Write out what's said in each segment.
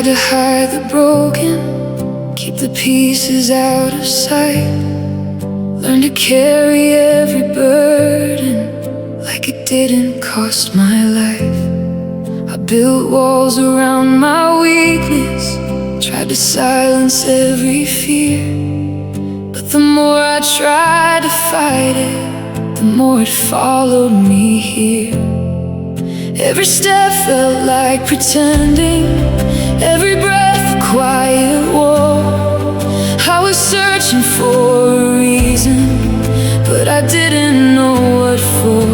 tried to hide the broken, keep the pieces out of sight. Learn to carry every burden like it didn't cost my life. I built walls around my weakness, tried to silence every fear. But the more I tried to fight it, the more it followed me here. Every step felt like pretending, every breath a quiet war. I was searching for a reason, but I didn't know what for.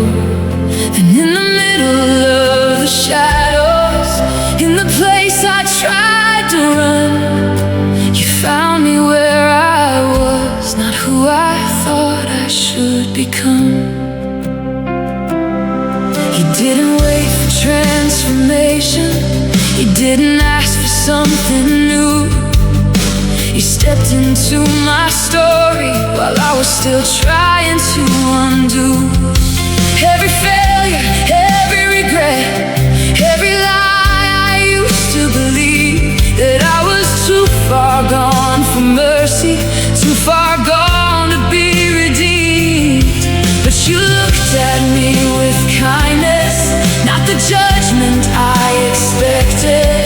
And in the middle of the shadows, in the place I tried to run, you found me where I was, not who I thought I should become. You didn't wait for transformation, you didn't ask for something new. You stepped into my story while I was still trying to undo. Every failure, every regret, every lie I used to believe, that I was too far gone for mercy, too far gone to be redeemed. But you looked at me with kindness, not the judgment I expected.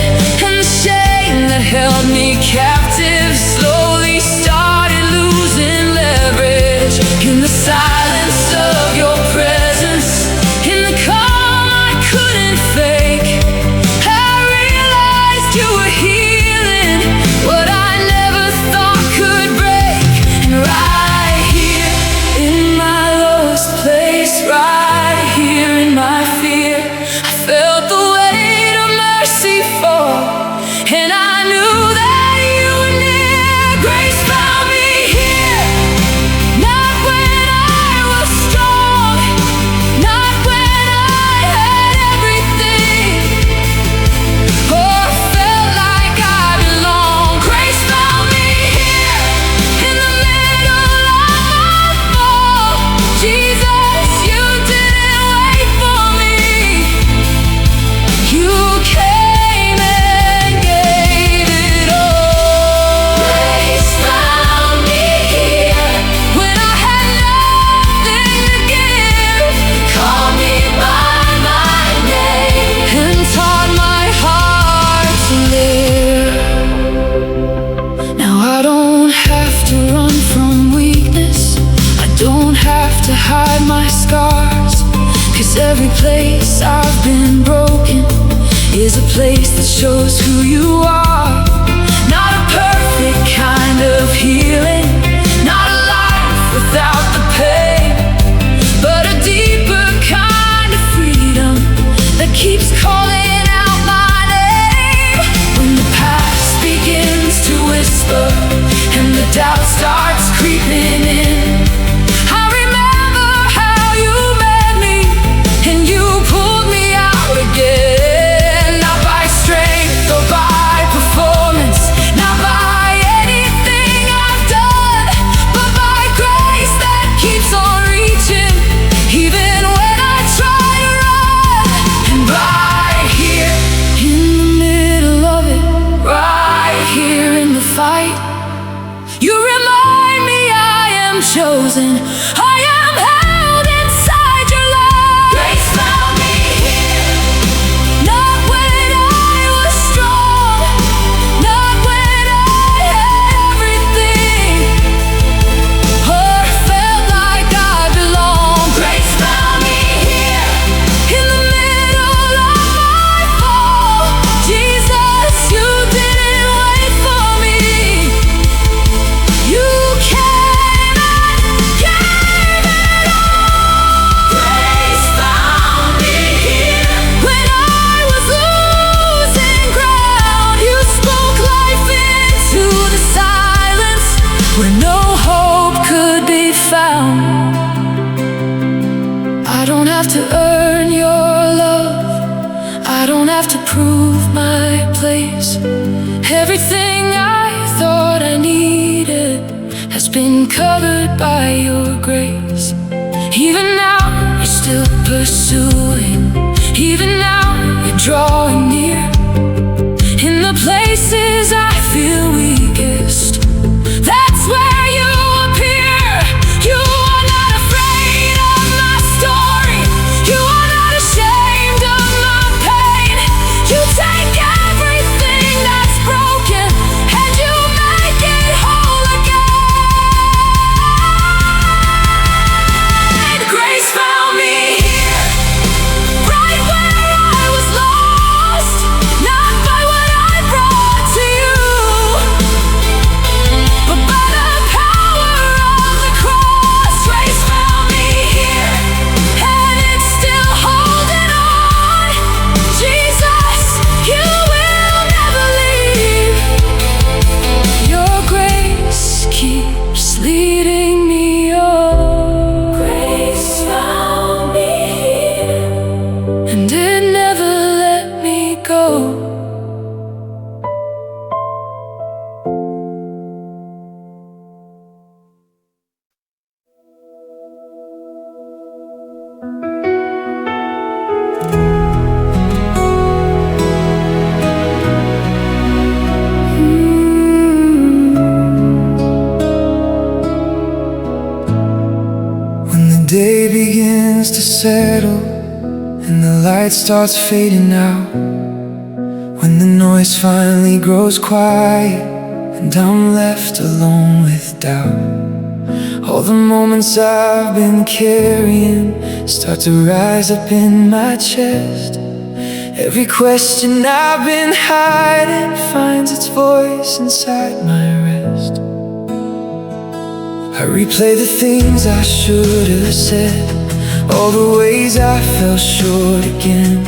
And the shame that held me captive slowly started losing leverage. In the silence of your presence, in the calm I couldn't fake, I realized you were healing what I never thought could break. And right here in my lowest place, right here in my fear, I felt the weight of mercy fall, and I knew that you were near. Grace found me here, not when I was strong, not when I had everything, or felt like I belonged. Grace found me here, in the middle of my fall. Jesus, you didn't wait for me, you came and gave it all. Grace found me here, when I had nothing to give, called me by my name, and taught my heart to live. Now I don't have to run from weakness, I don't have to hide my scars, 'cause every place I've been broken is a place that shows who you are. Not a perfect kind of healing, not a life without the pain, but a deeper kind of freedom that keeps calling out my name. When the past begins to whisper and the doubt starts creeping in, I remember how you met me and you pulled me out again. Not by strength or by performance, not by anything I've done, but by grace that keeps on reaching, even when I try to run. And right here in the middle of it, right here in the fight, you remind me I am chosen, I am held inside your love. Grace found me here, not when I was strong, not when I had everything, or felt like I belonged. Grace found me here, in the middle of my fall. Jesus, you didn't wait for me, you came and gave it all. Grace found me here, when I was losing ground. You spoke life into the silence where no hope could be found. I don't have to earn your love, I don't have to prove my place. Everything I thought I needed has been covered by your grace. Even now you're still pursuing, even now you're drawing near. In the place places I feel weakest, that's where you appear. You are not afraid of my story. You are not ashamed of my pain. You take everything that's broken and you make it whole again. Grace found me here, right where I was lost, not by what I brought to you, but by the power of the cross. Grace found me here, and it's still holding on. Jesus, you will never leave. Your grace keeps leading me on. Grace found me here, and it never let me go. When the day begins to settle and the light starts fading out, when the noise finally grows quiet and I'm left alone with doubt, all the moments I've been carrying start to rise up in my chest. Every question I've been hiding finds its voice inside my rest. I replay the things I should have said, all the ways I fell short again.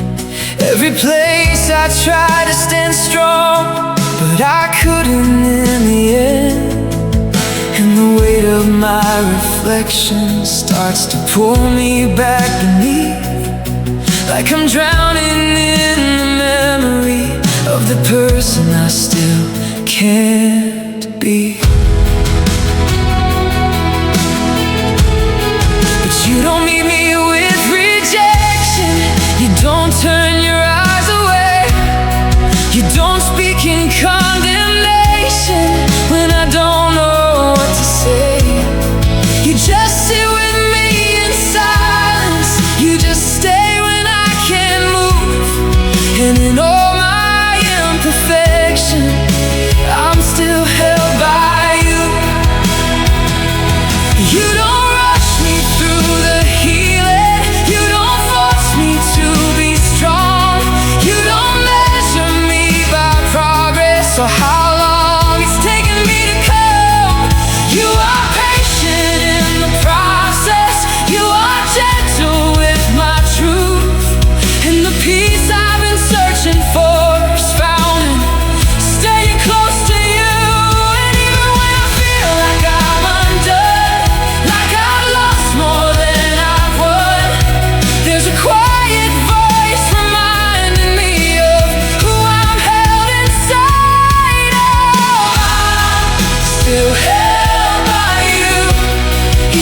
Every place I tried to stand strong, but I couldn't in the end. And the weight of my reflection starts to pull me back beneath, like I'm drowning in the memory of the person I still can't be. But you don't meet me with rejection, you don't turn your eyes away, you don't speak in condemnation when I don't know what to say. You just sit with me in silence, you just stay when I can't move. And in all my imperfection, I'm still held by you. You don't rush me through the healing, you don't force me to be strong, you don't measure me by progress or how long it's taken me to come. You are patient in the process, you are gentle with my truth, and the peace I've been searching for is found in staying close to you. And even when I feel like I'm undone, like I've lost more than I've won, there's a quiet voice reminding me of who I'm held inside of. I'm still held by you,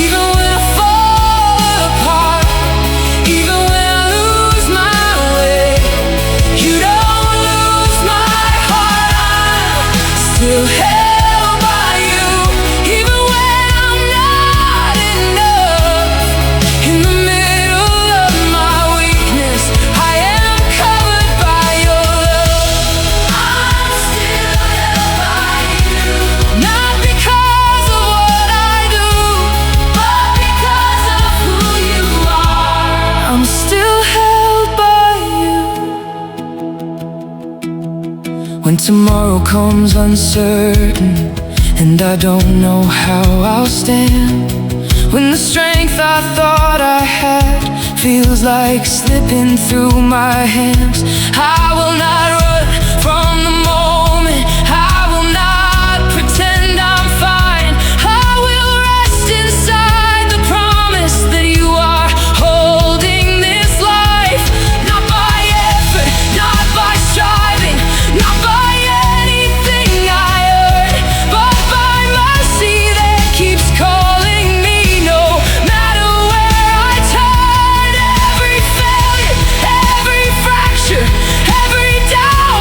even when I fall apart, even when I lose my way. You don't lose my heart. I'm still held by you, even when I'm not enough. In the middle of my weakness, I am covered by your love. I'm still held by you, not because of what I do, but because of who you are. I'm still held by you. When tomorrow comes uncertain and I don't know how I'll stand, when the strength I thought I had feels like slipping through my hands, I will not run from the moment, I will not pretend I'm fine. I will rest inside the promise that you are holding this life, not by effort, not by striving, not by anything I earn, but by mercy that keeps calling me. No matter where I turn, every failure, every fracture, every doubt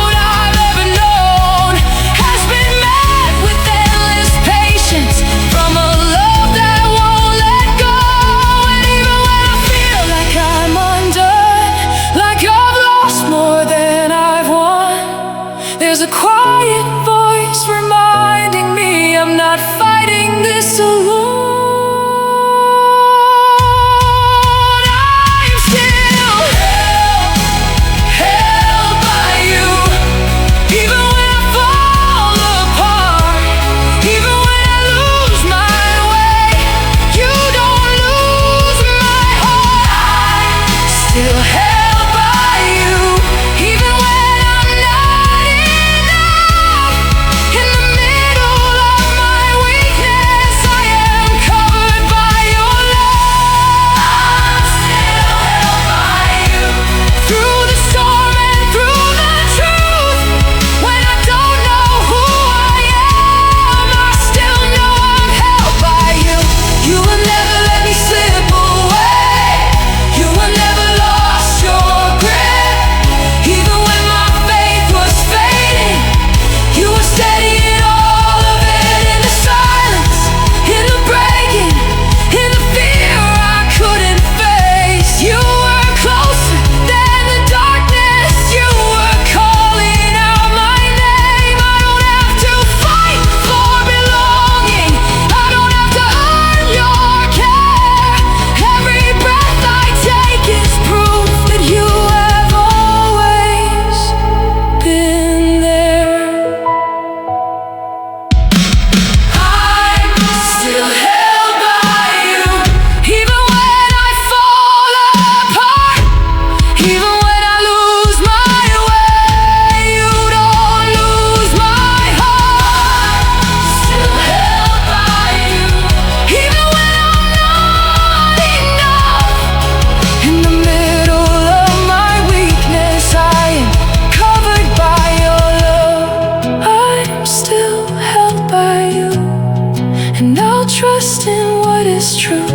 trust in what is true.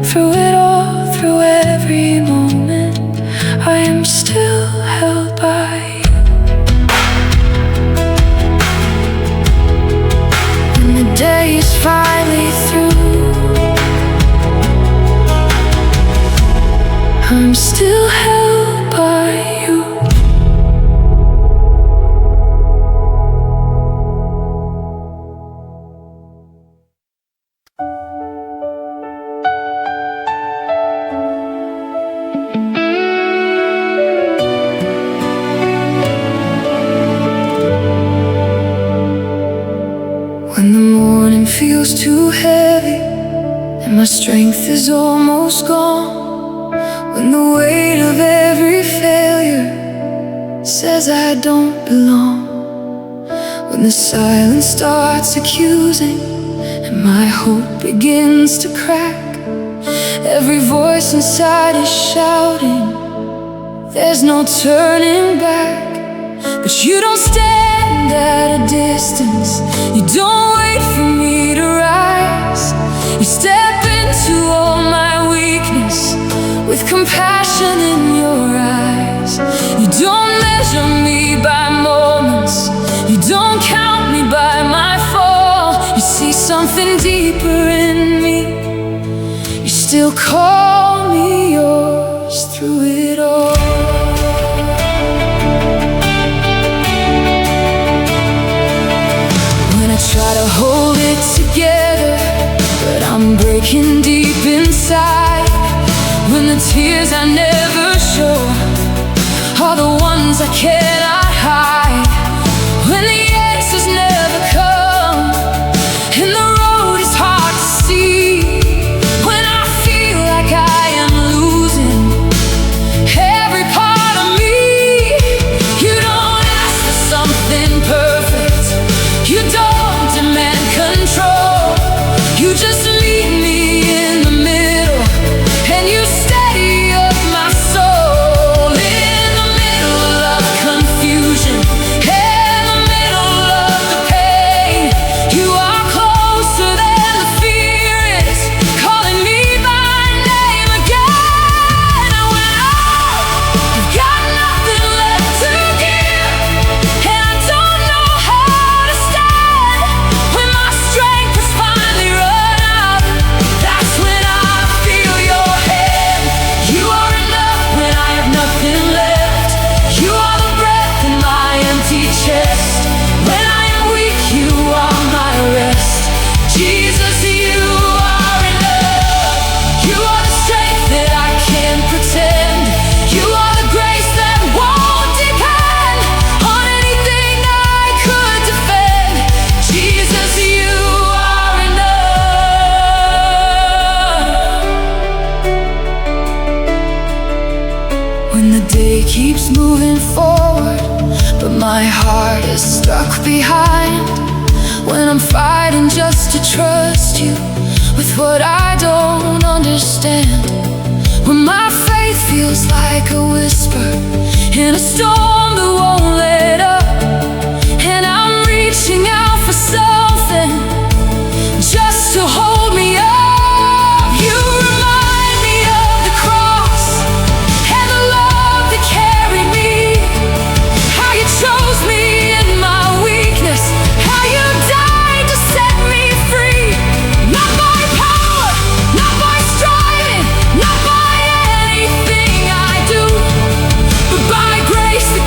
Through it all, through every moment, I am still held by you. When the day is finally through, I'm still held by you. When the morning feels too heavy and my strength is almost gone, when the weight of every failure says I don't belong, when the silence starts accusing and my hope begins to crack, every voice inside is shouting, there's no turning back. But you don't stand at a distance, you don't wait for me to rise. You step into all my weakness with compassion in your eyes. You don't measure me by moments, you don't count me by my fall. You see something deeper in me, you still call me yours through it all. Try to hold it together, but I'm breaking deep inside. When the tears I never show are the ones I cannot hide. When the answers never come and the road is hard to see. When I feel like I am losing every part of me. You don't ask for something perfect, you don't demand control. You just meet me in the middle and you steady up my soul. In the middle of confusion, in the middle of the pain, you are closer than the fear is, calling me by name again. And when I've got nothing left to give and I don't know how to stand, when my strength has finally run out, that's when I feel your hand. You are enough when I have nothing left. You are the breath in my empty chest. When I am weak, you are my rest. Jesus, you are enough. You are the strength that I can't pretend. You are the grace that won't depend on anything I could defend. Jesus, you are enough. When the day keeps moving forward, but my heart is stuck behind, when I'm fighting just to trust you with what I don't understand, when my faith feels like a whisper in a storm that won't let up, and I'm reaching out for something just to hold me up. You remind me of the cross and the love that carried me, how you chose me in my weakness, how you died to set me free. Not by power, not by striving, not by anything I do, but by grace that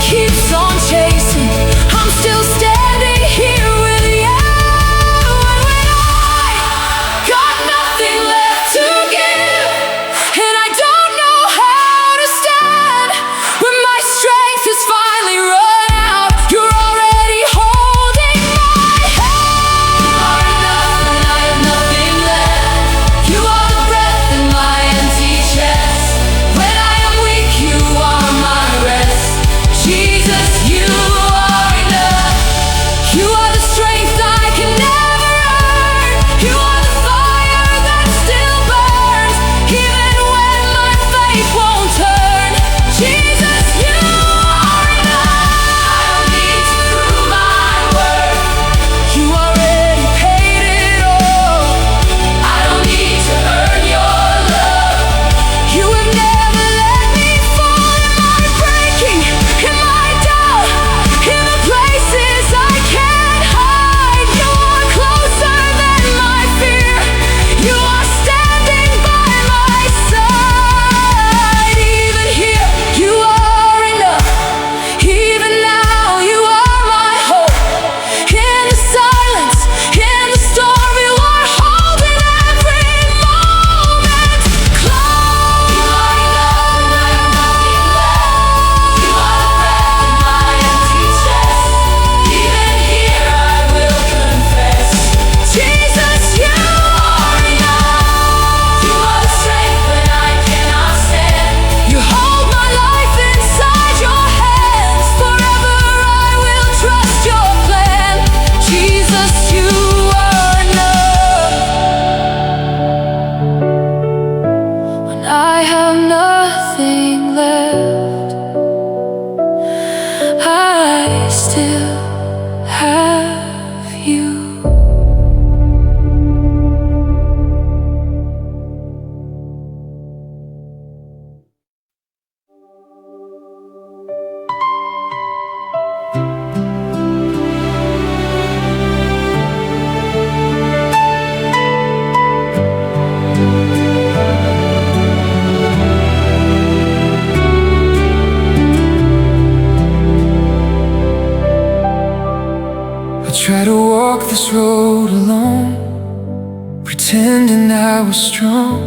road alone, pretending I was strong.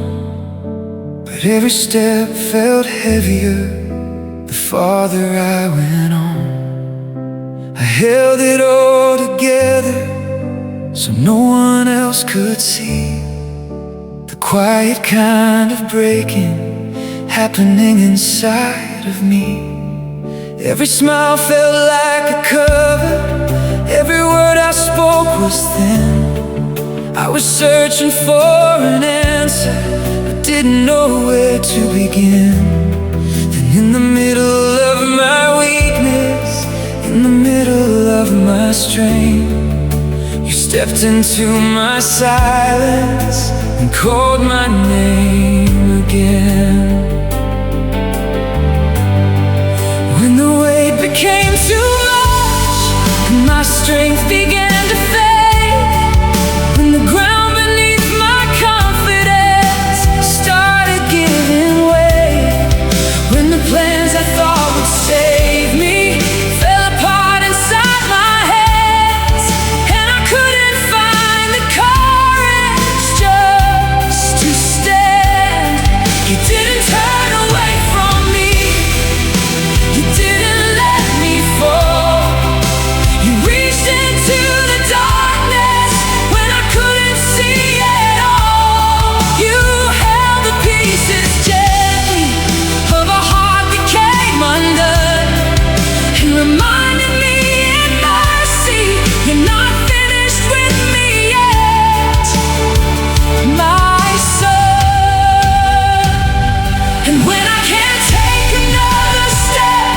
But every step felt heavier the farther I went on. I held it all together so no one else could see the quiet kind of breaking happening inside of me. Every smile felt like a cover, every word I spoke was thin. I was searching for an answer, but didn't know where to begin. Then in the middle of my weakness, in the middle of my strength, you stepped into my silence and called my name again. When the weight became too much and my strength began to fade, when the ground beneath my confidence started giving way, when the plans I thought would save me fell apart inside my hands, and I couldn't find the courage just to stand. You didn't turn away from me, you didn't let me fall. You reached into the darkness when I couldn't see at all. You held the pieces gently of a heart that came undone, and reminded me in mercy, you're not finished with me yet, my son. And when I can't take another step,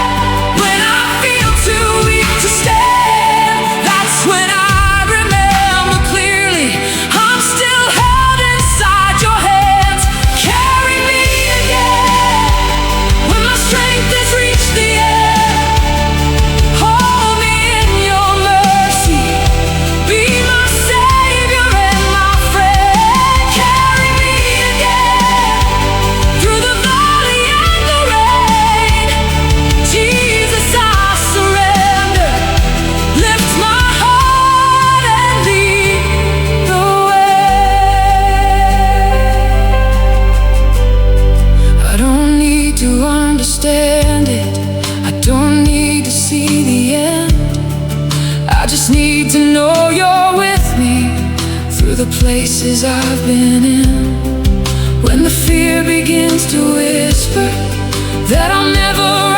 when I feel too weak to stand, that's when I remember clearly I'm still held inside your hands. Carry me again when my strength has reached the end. Hold me in your mercy, be my savior and my friend. Carry me again through the valley and the rain. Jesus, I surrender. Lift my heart and lead the way. I don't need to understand it, I don't need to see the end. I just need to know you're with me through the places I've been in. When the fear begins to whisper that I'll never